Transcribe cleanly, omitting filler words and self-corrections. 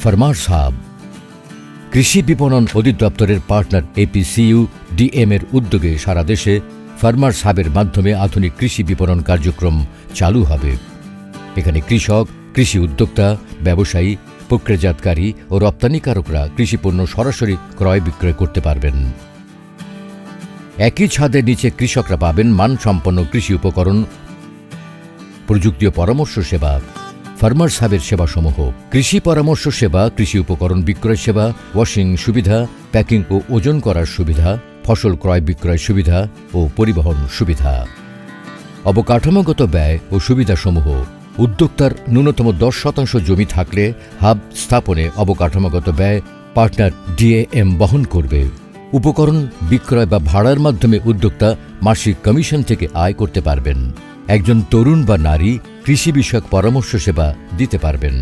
Farmers hub. কৃষি বিপণন অধিদপ্তরের পার্টনার APCU DM এর উদ্যোগে সারা দেশে ফার্মার্স হাবের মাধ্যমে আধুনিক কৃষি বিপণন কার্যক্রম চালু হবে। এখানে কৃষক, কৃষি উদ্যোক্তা, ব্যবসায়ী, প্রক্রিয়াজাতকারী ও রপ্তানিকারকরা কৃষিপণ্য সরাসরি ক্রয় বিক্রয় করতে পারবেন। একই ছাদের নিচে কৃষকরা পাবেন মানসম্পন্ন কৃষি উপকরণ, প্রযুক্তি ও পরামর্শ সেবা। ফার্মার্স হাবের সেবাসমূহ: কৃষি পরামর্শ সেবা, কৃষি উপকরণ বিক্রয় সেবা, ওয়াশিং সুবিধা, প্যাকিং ও ওজন করার সুবিধা, ফসল ক্রয় বিক্রয় সুবিধা ও পরিবহন সুবিধা। অবকাঠামোগত ব্যয় ও সুবিধাসমূহ: উদ্যোক্তার ন্যূনতম 10% জমি থাকলে হাব স্থাপনে অবকাঠামোগত ব্যয় পার্টনার DAM বহন করবে। উপকরণ বিক্রয় বা ভাড়ার মাধ্যমে উদ্যোক্তা মাসিক কমিশন থেকে আয় করতে পারবেন। একজন তরুণ বা নারী কৃষি বিষয়ক পরামর্শ সেবা দিতে পারবেন।